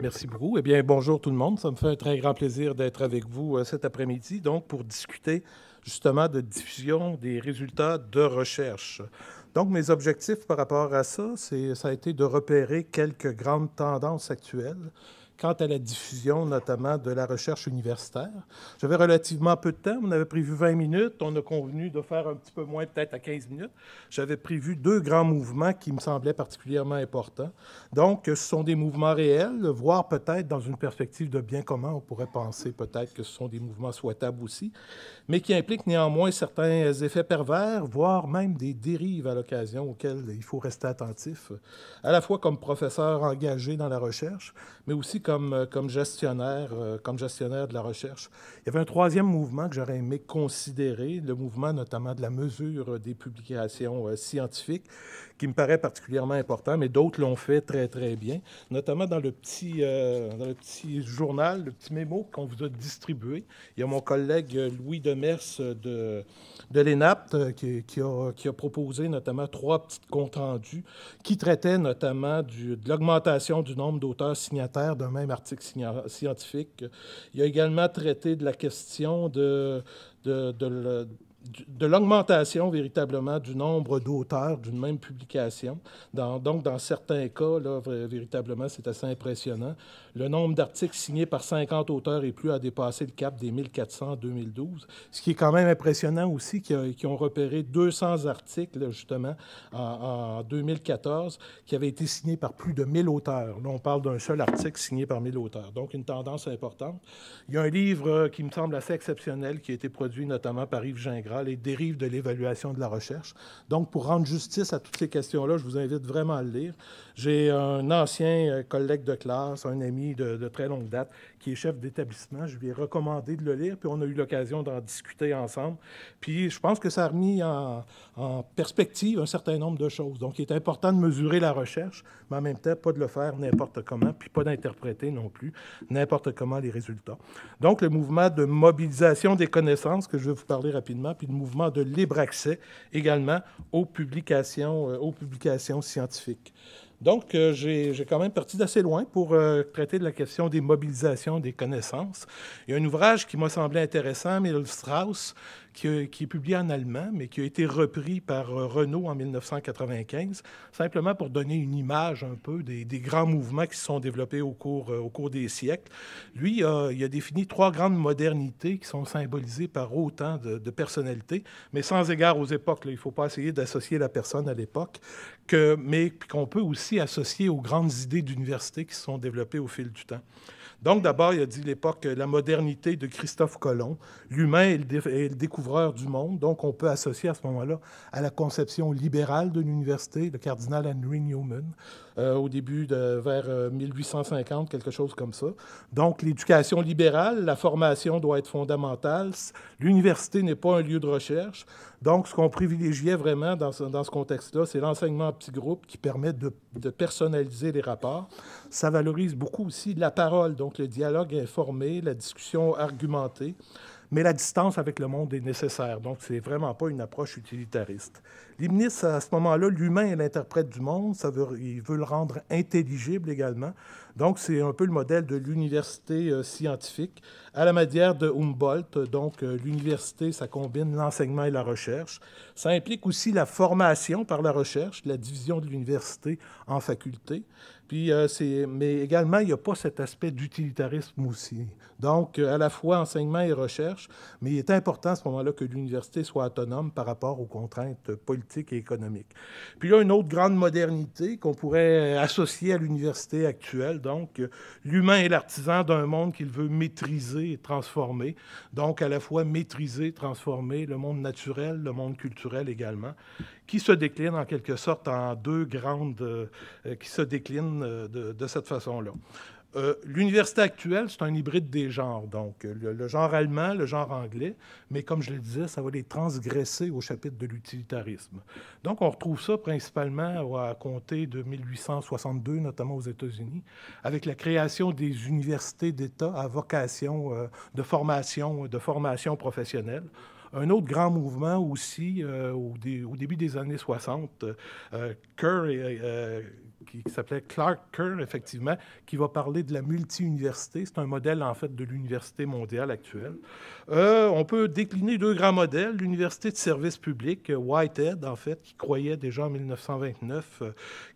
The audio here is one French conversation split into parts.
Merci beaucoup. Eh bien, bonjour tout le monde. Ça me fait un très grand plaisir d'être avec vous cet après-midi, donc pour discuter justement de diffusion des résultats de recherche. Donc, mes objectifs par rapport à ça, ça a été de repérer quelques grandes tendances actuelles quant à la diffusion notamment de la recherche universitaire. J'avais relativement peu de temps. On avait prévu 20 minutes. On a convenu de faire un petit peu moins, peut-être à 15 minutes. J'avais prévu deux grands mouvements qui me semblaient particulièrement importants. Donc, ce sont des mouvements réels, voire peut-être dans une perspective de bien commun, on pourrait penser peut-être que ce sont des mouvements souhaitables aussi, mais qui impliquent néanmoins certains effets pervers, voire même des dérives à l'occasion auxquelles il faut rester attentif, à la fois comme professeur engagé dans la recherche, mais aussi comme gestionnaire de la recherche. Il y avait un troisième mouvement que j'aurais aimé considérer, le mouvement notamment de la mesure des publications scientifiques, qui me paraît particulièrement important, mais d'autres l'ont fait très, très bien, notamment dans le petit journal, le petit mémo qu'on vous a distribué. Il y a mon collègue Louis Demers de l'ENAPT qui a proposé notamment trois petits comptes rendus qui traitaient notamment de l'augmentation du nombre d'auteurs signataires d'un même article scientifique. Il a également traité de la question de l'augmentation véritablement du nombre d'auteurs d'une même publication. Donc, dans certains cas, là, véritablement, c'est assez impressionnant. Le nombre d'articles signés par 50 auteurs et plus a dépassé le cap des 1400 en 2012, ce qui est quand même impressionnant aussi, qui ont repéré 200 articles, justement, en 2014, qui avaient été signés par plus de 1000 auteurs. Là, on parle d'un seul article signé par 1000 auteurs, donc une tendance importante. Il y a un livre qui me semble assez exceptionnel, qui a été produit notamment par Yves Gingras, Les dérives de l'évaluation de la recherche. Donc, pour rendre justice à toutes ces questions-là, je vous invite vraiment à le lire. J'ai un ancien collègue de classe, un ami de très longue date, qui est chef d'établissement. Je lui ai recommandé de le lire, puis on a eu l'occasion d'en discuter ensemble. Puis je pense que ça a remis en perspective un certain nombre de choses. Donc, il est important de mesurer la recherche, mais en même temps, pas de le faire n'importe comment, puis pas d'interpréter non plus n'importe comment les résultats. Donc, le mouvement de mobilisation des connaissances, que je vais vous parler rapidement, puis le mouvement de libre accès également aux publications scientifiques. Donc, j'ai quand même parti d'assez loin pour traiter de la question des mobilisations des connaissances. Il y a un ouvrage qui m'a semblé intéressant, Emil Strauss, qui est publié en allemand, mais qui a été repris par Renaud en 1995, simplement pour donner une image un peu des grands mouvements qui se sont développés au cours des siècles. Lui, il a défini trois grandes modernités qui sont symbolisées par autant de personnalités, mais sans égard aux époques. Là. Il ne faut pas essayer d'associer la personne à l'époque, mais qu'on peut aussi associer aux grandes idées d'université qui se sont développées au fil du temps. Donc, d'abord, il a dit l'époque, la modernité de Christophe Colomb. L'humain est le découvreur du monde. Donc, on peut associer à ce moment-là à la conception libérale de l'université, le cardinal Henry Newman, au début vers 1850, quelque chose comme ça. Donc, l'éducation libérale, la formation doit être fondamentale. L'université n'est pas un lieu de recherche. Donc, ce qu'on privilégiait vraiment dans ce contexte-là, c'est l'enseignement en petits groupes qui permet de personnaliser les rapports. Ça valorise beaucoup aussi la parole, donc le dialogue informé, la discussion argumentée, mais la distance avec le monde est nécessaire. Donc, ce n'est vraiment pas une approche utilitariste. Leibniz, à ce moment-là, l'humain est l'interprète du monde, il veut le rendre intelligible également. Donc, c'est un peu le modèle de l'université scientifique, à la manière de Humboldt. Donc, l'université, ça combine l'enseignement et la recherche. Ça implique aussi la formation par la recherche, la division de l'université en facultés. Puis, mais également, il n'y a pas cet aspect d'utilitarisme aussi. Donc, à la fois enseignement et recherche, mais il est important à ce moment-là que l'université soit autonome par rapport aux contraintes politiques et économiques. Puis là, une autre grande modernité qu'on pourrait associer à l'université actuelle, donc l'humain est l'artisan d'un monde qu'il veut maîtriser et transformer. Donc, à la fois maîtriser, transformer le monde naturel, le monde culturel également, qui se décline en quelque sorte en deux grandes, qui se déclinent de cette façon-là. L'université actuelle, c'est un hybride des genres, donc le genre allemand, le genre anglais, mais comme je le disais, ça va les transgresser au chapitre de l'utilitarisme. Donc, on retrouve ça principalement à compter de 1862, notamment aux États-Unis, avec la création des universités d'État à vocation de formation professionnelle. Un autre grand mouvement aussi, au début des années 60, Kerr qui s'appelait Clark Kerr, effectivement, qui va parler de la multi-université. C'est un modèle, en fait, de l'université mondiale actuelle. On peut décliner deux grands modèles. L'université de service public, Whitehead, en fait, qui croyait déjà en 1929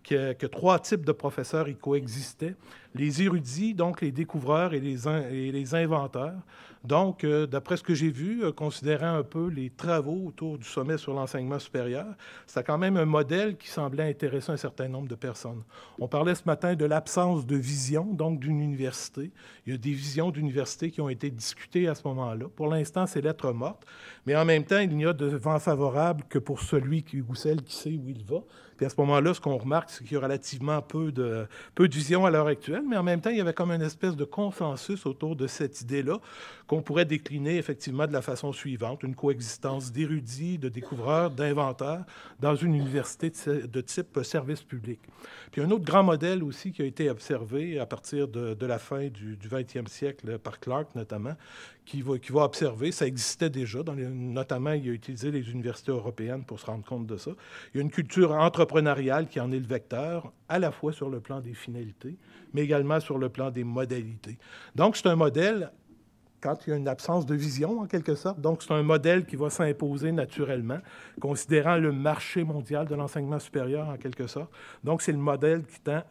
que trois types de professeurs y coexistaient. Les érudits, donc les découvreurs et les inventeurs. Donc, d'après ce que j'ai vu, considérant un peu les travaux autour du sommet sur l'enseignement supérieur, c'est quand même un modèle qui semblait intéresser un certain nombre de personnes. On parlait ce matin de l'absence de vision, donc d'une université. Il y a des visions d'université qui ont été discutées à ce moment-là. Pour l'instant, c'est lettre morte, mais en même temps, il n'y a de vent favorable que pour celui ou celle qui sait où il va. Puis à ce moment-là, ce qu'on remarque, c'est qu'il y a relativement peu de vision à l'heure actuelle, mais en même temps, il y avait comme une espèce de consensus autour de cette idée-là qu'on pourrait décliner effectivement de la façon suivante, une coexistence d'érudits, de découvreurs, d'inventeurs dans une université de type service public. Puis un autre grand modèle aussi qui a été observé à partir de la fin du 20e siècle par Clark notamment, qui va observer, ça existait déjà, notamment il a utilisé les universités européennes pour se rendre compte de ça. Il y a une culture entrepreneuriale qui en est le vecteur, à la fois sur le plan des finalités, mais également sur le plan des modalités. Donc c'est un modèle quand il y a une absence de vision, en quelque sorte. Donc, c'est un modèle qui va s'imposer naturellement, considérant le marché mondial de l'enseignement supérieur, en quelque sorte. Donc, c'est le modèle qui tend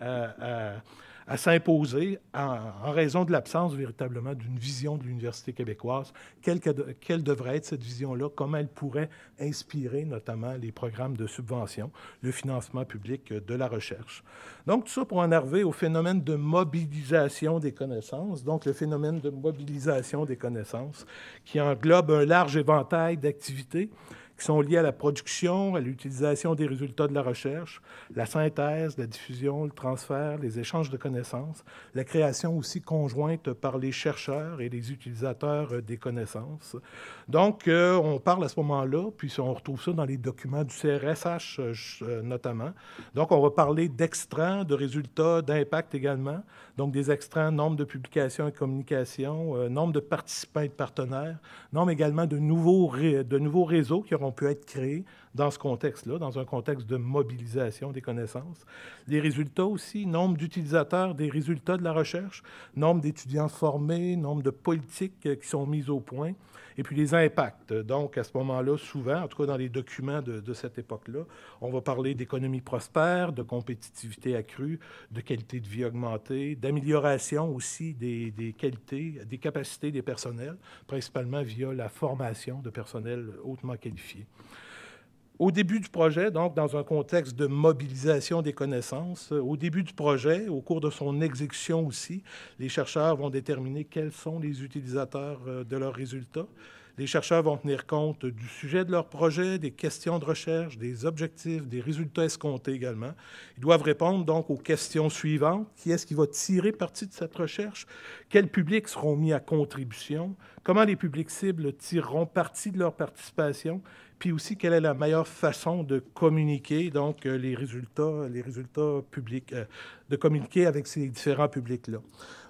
à s'imposer en raison de l'absence véritablement d'une vision de l'université québécoise. Quelle devrait être cette vision-là? Comment elle pourrait inspirer notamment les programmes de subvention, le financement public de la recherche? Donc, tout ça pour en arriver au phénomène de mobilisation des connaissances. Donc, le phénomène de mobilisation des connaissances qui englobe un large éventail d'activités qui sont liées à la production, à l'utilisation des résultats de la recherche, la synthèse, la diffusion, le transfert, les échanges de connaissances, la création aussi conjointe par les chercheurs et les utilisateurs des connaissances. Donc, on parle à ce moment-là, puis on retrouve ça dans les documents du CRSH notamment. Donc, on va parler d'extrants, de résultats, d'impact également. Donc, des extrants, nombre de publications et communications, nombre de participants et de partenaires, nombre également de nouveaux réseaux qui auront pu être créés dans ce contexte-là, dans un contexte de mobilisation des connaissances. Les résultats aussi, nombre d'utilisateurs des résultats de la recherche, nombre d'étudiants formés, nombre de politiques qui sont mises au point, et puis les impacts. Donc, à ce moment-là, souvent, en tout cas dans les documents de cette époque-là, on va parler d'économie prospère, de compétitivité accrue, de qualité de vie augmentée, d'amélioration aussi des qualités, des capacités des personnels, principalement via la formation de personnel hautement qualifié. Au début du projet, donc dans un contexte de mobilisation des connaissances, au début du projet, au cours de son exécution aussi, les chercheurs vont déterminer quels sont les utilisateurs de leurs résultats. Les chercheurs vont tenir compte du sujet de leur projet, des questions de recherche, des objectifs, des résultats escomptés également. Ils doivent répondre donc aux questions suivantes. Qui est-ce qui va tirer parti de cette recherche? Quels publics seront mis à contribution? Comment les publics cibles tireront parti de leur participation? Puis aussi, quelle est la meilleure façon de communiquer donc les résultats publics, de communiquer avec ces différents publics-là.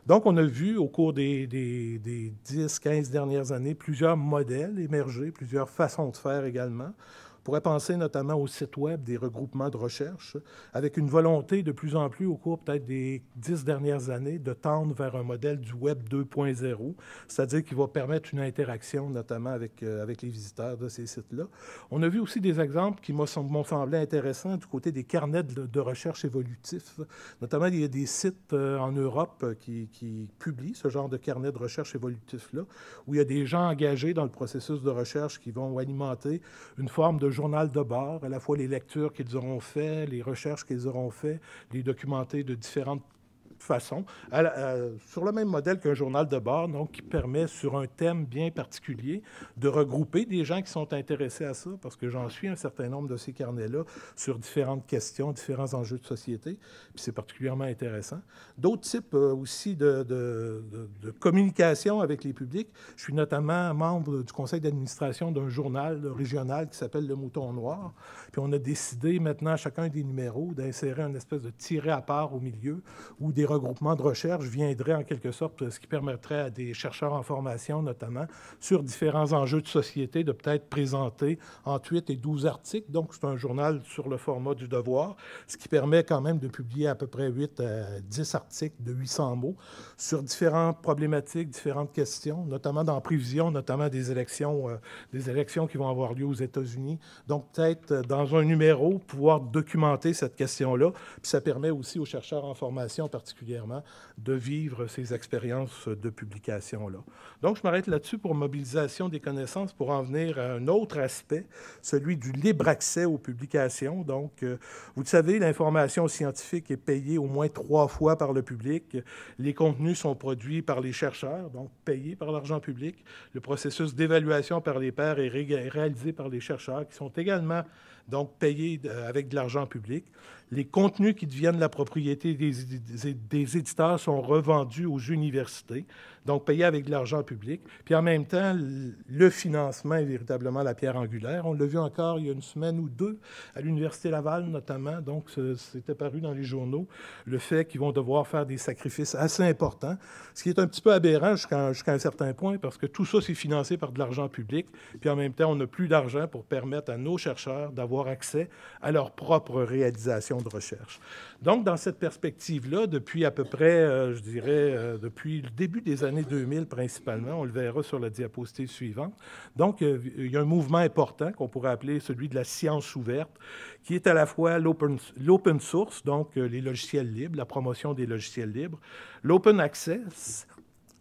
Donc, on a vu au cours des 10-15 dernières années plusieurs modèles émerger, plusieurs façons de faire également. On pourrait penser notamment au site web des regroupements de recherche, avec une volonté de plus en plus au cours peut-être des 10 dernières années de tendre vers un modèle du Web 2.0, c'est-à-dire qui va permettre une interaction notamment avec les visiteurs de ces sites-là. On a vu aussi des exemples qui m'ont semblé intéressants du côté des carnets de recherche évolutifs. Notamment, il y a des sites en Europe qui publient ce genre de carnet de recherche évolutif-là, où il y a des gens engagés dans le processus de recherche qui vont alimenter une forme de journal de bord, à la fois les lectures qu'ils auront faites, les recherches qu'ils auront faites, les documenter de différentes façon, sur le même modèle qu'un journal de bord, donc qui permet, sur un thème bien particulier, de regrouper des gens qui sont intéressés à ça, parce que j'en suis un certain nombre de ces carnets-là sur différentes questions, différents enjeux de société, puis c'est particulièrement intéressant. D'autres types aussi de communication avec les publics. Je suis notamment membre du conseil d'administration d'un journal régional qui s'appelle Le Mouton Noir, puis on a décidé maintenant à chacun des numéros d'insérer une espèce de tiret à part au milieu, ou des regroupements de recherche viendraient en quelque sorte, ce qui permettrait à des chercheurs en formation, notamment, sur différents enjeux de société, de peut-être présenter entre 8 et 12 articles. Donc, c'est un journal sur le format du Devoir, ce qui permet quand même de publier à peu près 8 à 10 articles de 800 mots sur différentes problématiques, différentes questions, notamment dans prévision, notamment des élections qui vont avoir lieu aux États-Unis. Donc, peut-être dans un numéro, pouvoir documenter cette question-là. Puis ça permet aussi aux chercheurs en formation particulièrement de vivre ces expériences de publication-là. Donc, je m'arrête là-dessus pour mobilisation des connaissances, pour en venir à un autre aspect, celui du libre accès aux publications. Donc, vous le savez, l'information scientifique est payée au moins 3 fois par le public. Les contenus sont produits par les chercheurs, donc payés par l'argent public. Le processus d'évaluation par les pairs est réalisé par les chercheurs, qui sont également donc payés avec de l'argent public. Les contenus qui deviennent la propriété des éditeurs sont revendus aux universités, donc payés avec de l'argent public. Puis en même temps, le financement est véritablement la pierre angulaire. On l'a vu encore il y a une semaine ou deux à l'Université Laval notamment, donc c'était paru dans les journaux, le fait qu'ils vont devoir faire des sacrifices assez importants, ce qui est un petit peu aberrant jusqu'à un certain point, parce que tout ça, c'est financé par de l'argent public, puis en même temps, on n'a plus d'argent pour permettre à nos chercheurs d'avoir accès à leur propre réalisation de recherche. Donc, dans cette perspective-là, depuis à peu près, je dirais, depuis le début des années 2000 principalement, on le verra sur la diapositive suivante, donc il y a un mouvement important qu'on pourrait appeler celui de la science ouverte, qui est à la fois l'open source, donc les logiciels libres, la promotion des logiciels libres, l'open access,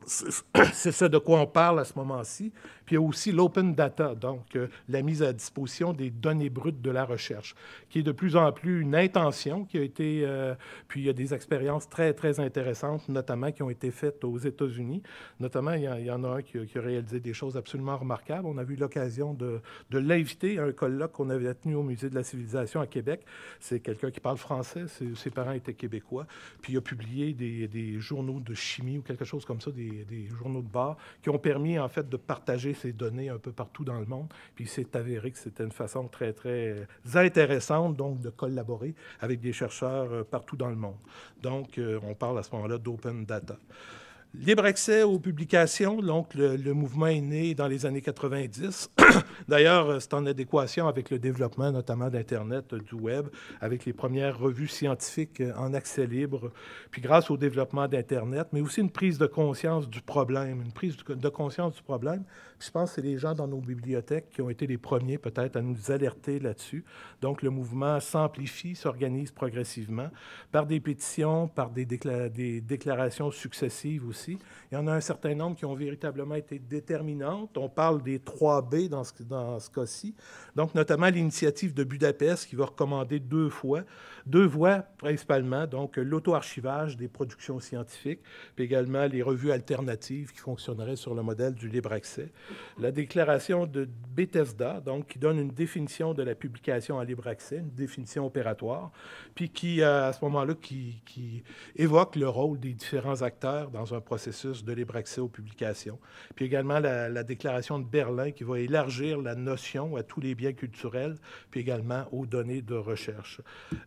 c'est ça de quoi on parle à ce moment-ci. Puis il y a aussi l'open data, donc la mise à disposition des données brutes de la recherche, qui est de plus en plus une intention qui a été... puis il y a des expériences très, très intéressantes, notamment qui ont été faites aux États-Unis. Notamment, il y en a un qui a réalisé des choses absolument remarquables. On a eu l'occasion de l'inviter à un colloque qu'on avait tenu au Musée de la civilisation à Québec. C'est quelqu'un qui parle français, ses parents étaient québécois. Puis il a publié des journaux de chimie ou quelque chose comme ça, des journaux de bord, qui ont permis, en fait, de partager ces données un peu partout dans le monde. Puis il s'est avéré que c'était une façon très, très intéressante, donc, de collaborer avec des chercheurs partout dans le monde. Donc, on parle à ce moment-là d'open data. Libre accès aux publications, donc le mouvement est né dans les années 90. D'ailleurs, c'est en adéquation avec le développement notamment d'Internet, du Web, avec les premières revues scientifiques en accès libre, puis grâce au développement d'Internet, mais aussi une prise de conscience du problème, Puis je pense que c'est les gens dans nos bibliothèques qui ont été les premiers peut-être à nous alerter là-dessus. Donc le mouvement s'amplifie, s'organise progressivement par des pétitions, par des déclarations successives aussi. Il y en a un certain nombre qui ont véritablement été déterminantes. On parle des 3B dans ce cas-ci. Donc, notamment l'initiative de Budapest qui va recommander deux voies principalement, donc l'auto-archivage des productions scientifiques, puis également les revues alternatives qui fonctionneraient sur le modèle du libre accès. La déclaration de Bethesda, donc, qui donne une définition de la publication en libre accès, une définition opératoire, puis qui, à ce moment-là, qui évoque le rôle des différents acteurs dans un processus de libre accès aux publications. Puis également la déclaration de Berlin qui va élargir la notion à tous les biens culturels, puis également aux données de recherche.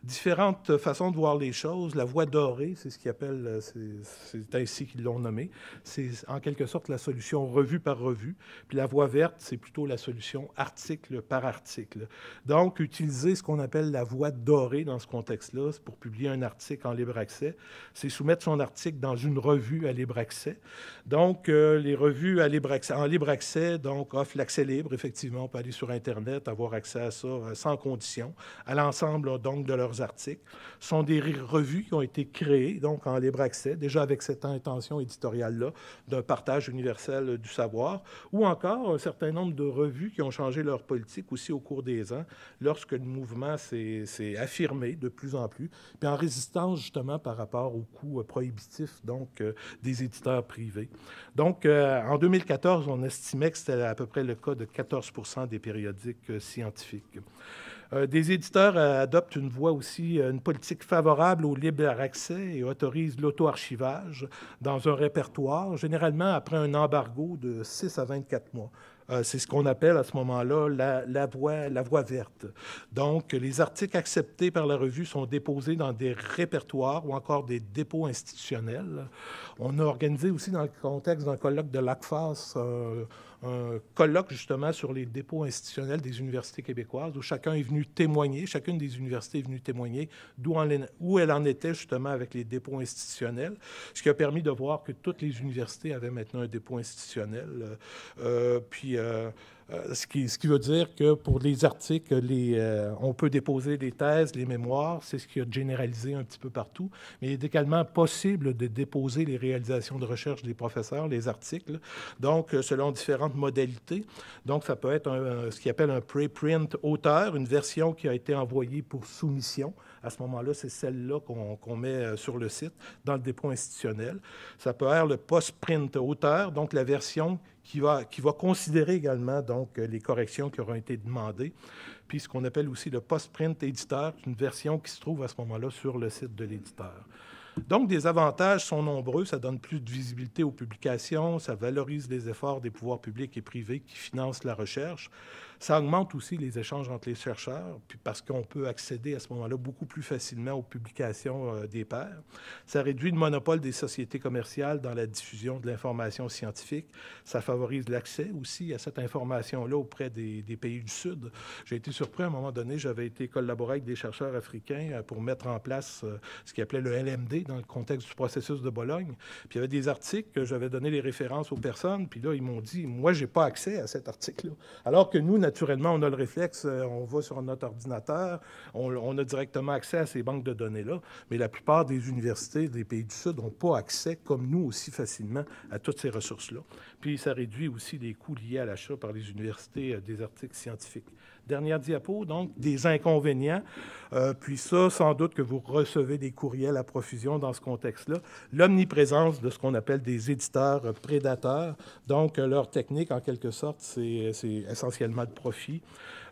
Différentes façons de voir les choses. La voie dorée, c'est ce qu'ils appellent, c'est ainsi qu'ils l'ont nommé. C'est en quelque sorte la solution revue par revue. Puis la voie verte, c'est plutôt la solution article par article. Donc, utiliser ce qu'on appelle la voie dorée dans ce contexte-là, c'est pour publier un article en libre accès, c'est soumettre son article dans une revue à libre accès. Donc, les revues en libre accès donc, offrent l'accès libre. Effectivement, on peut aller sur Internet, avoir accès à ça sans condition, à l'ensemble donc, de leurs articles. Ce sont des revues qui ont été créées donc, en libre accès, déjà avec cette intention éditoriale-là d'un partage universel du savoir, ou encore un certain nombre de revues qui ont changé leur politique aussi au cours des ans, lorsque le mouvement s'est affirmé de plus en plus, puis en résistance justement par rapport aux coûts prohibitifs donc, des éditeurs privés. Donc, en 2014, on estimait que c'était à peu près le cas de 14 % des périodiques scientifiques. Des éditeurs adoptent une voie aussi, une politique favorable au libre accès et autorisent l'auto-archivage dans un répertoire, généralement après un embargo de 6 à 24 mois. C'est ce qu'on appelle à ce moment-là la voie verte. Donc, les articles acceptés par la revue sont déposés dans des répertoires ou encore des dépôts institutionnels. On a organisé aussi dans le contexte d'un colloque de l'ACFAS un colloque justement sur les dépôts institutionnels des universités québécoises où chacun est venu témoigner, chacune des universités est venue témoigner où elle en était justement avec les dépôts institutionnels, ce qui a permis de voir que toutes les universités avaient maintenant un dépôt institutionnel. Ce qui veut dire que pour les articles, on peut déposer des thèses, les mémoires, c'est ce qui a généralisé un petit peu partout, mais il est également possible de déposer les réalisations de recherche des professeurs, les articles, donc selon différentes modalités. Donc, ça peut être ce qu'ils appelle un preprint auteur, une version qui a été envoyée pour soumission. À ce moment-là, c'est celle-là qu'on met sur le site, dans le dépôt institutionnel. Ça peut être le post-print auteur, donc la version qui va considérer également donc, les corrections qui auront été demandées. Puis ce qu'on appelle aussi le post-print éditeur, une version qui se trouve à ce moment-là sur le site de l'éditeur. Donc, des avantages sont nombreux. Ça donne plus de visibilité aux publications, ça valorise les efforts des pouvoirs publics et privés qui financent la recherche. Ça augmente aussi les échanges entre les chercheurs, puis parce qu'on peut accéder à ce moment-là beaucoup plus facilement aux publications des pairs. Ça réduit le monopole des sociétés commerciales dans la diffusion de l'information scientifique. Ça favorise l'accès aussi à cette information-là auprès des pays du Sud. J'ai été surpris à un moment donné, j'avais été collaborer avec des chercheurs africains pour mettre en place ce qu'ils appelaient le LMD dans le contexte du processus de Bologne. Puis il y avait des articles que j'avais donné les références aux personnes, puis là, ils m'ont dit, moi, je n'ai pas accès à cet article-là. Alors que nous, naturellement, on a le réflexe, on va sur notre ordinateur, on a directement accès à ces banques de données-là, mais la plupart des universités des pays du Sud n'ont pas accès, comme nous aussi facilement, à toutes ces ressources-là. Puis ça réduit aussi les coûts liés à l'achat par les universités des articles scientifiques. Dernière diapo, donc, des inconvénients. Puis ça, sans doute que vous recevez des courriels à profusion dans ce contexte-là. L'omniprésence de ce qu'on appelle des éditeurs prédateurs. Donc, leur technique, en quelque sorte, c'est essentiellement le profit.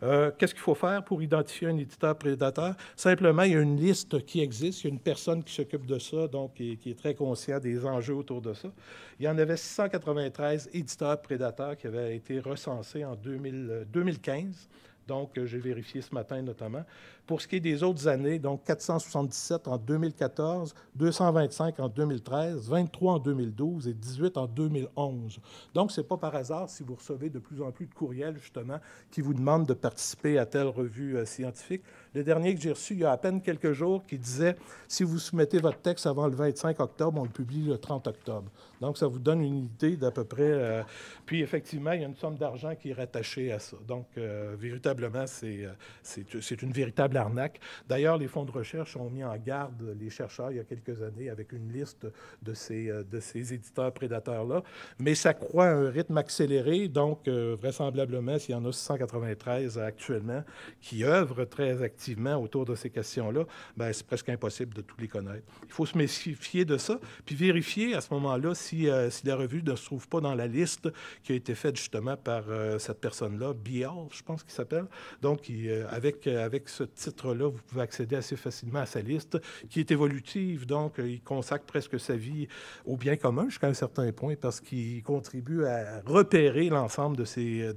Qu'est-ce qu'il faut faire pour identifier un éditeur prédateur? Simplement, il y a une liste qui existe, il y a une personne qui s'occupe de ça, donc qui est très conscient des enjeux autour de ça. Il y en avait 693 éditeurs prédateurs qui avaient été recensés en 2015. Donc, j'ai vérifié ce matin notamment. Pour ce qui est des autres années, donc 477 en 2014, 225 en 2013, 23 en 2012 et 18 en 2011. Donc, ce n'est pas par hasard si vous recevez de plus en plus de courriels, justement, qui vous demandent de participer à telle revue scientifique. Le dernier que j'ai reçu il y a à peine quelques jours qui disait « Si vous soumettez votre texte avant le 25 octobre, on le publie le 30 octobre. » Donc, ça vous donne une idée d'à peu près... Puis, effectivement, il y a une somme d'argent qui est rattachée à ça. Donc, véritablement, c'est une véritable arnaque. D'ailleurs, les fonds de recherche ont mis en garde les chercheurs il y a quelques années avec une liste de ces éditeurs prédateurs-là. Mais ça croît à un rythme accéléré. Donc, vraisemblablement, s'il y en a 693 actuellement qui œuvrent très activement autour de ces questions-là, bien, c'est presque impossible de tous les connaître. Il faut se méfier de ça, puis vérifier à ce moment-là si la revue ne se trouve pas dans la liste qui a été faite justement par cette personne-là, Bial, je pense qu'il s'appelle. Donc, avec ce titre-là, vous pouvez accéder assez facilement à sa liste, qui est évolutive. Donc, il consacre presque sa vie au bien commun jusqu'à un certain point parce qu'il contribue à repérer l'ensemble de ces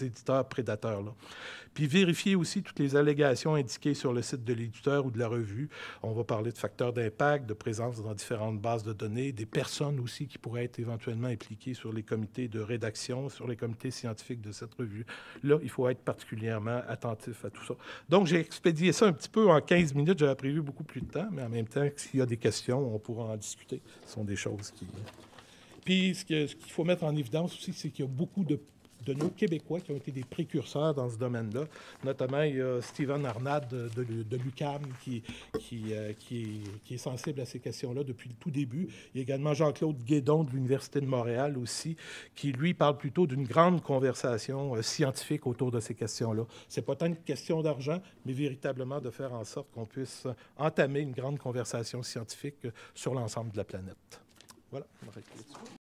éditeurs prédateurs-là. Puis vérifier aussi toutes les allégations indiquées sur le site de l'éditeur ou de la revue. On va parler de facteurs d'impact, de présence dans différentes bases de données, des personnes aussi qui pourraient être éventuellement impliquées sur les comités de rédaction, sur les comités scientifiques de cette revue. Là, il faut être particulièrement attentif à tout ça. Donc, j'ai expédié ça un petit peu en 15 minutes. J'avais prévu beaucoup plus de temps, mais en même temps, s'il y a des questions, on pourra en discuter. Ce sont des choses qui... Puis, ce qu'il faut mettre en évidence aussi, c'est qu'il y a beaucoup de nos Québécois qui ont été des précurseurs dans ce domaine-là. Notamment, il y a Stephen Arnad de l'UQAM qui est sensible à ces questions-là depuis le tout début. Il y a également Jean-Claude Guédon de l'Université de Montréal aussi, qui, lui, parle plutôt d'une grande conversation scientifique autour de ces questions-là. C'est pas tant une question d'argent, mais véritablement de faire en sorte qu'on puisse entamer une grande conversation scientifique sur l'ensemble de la planète. Voilà.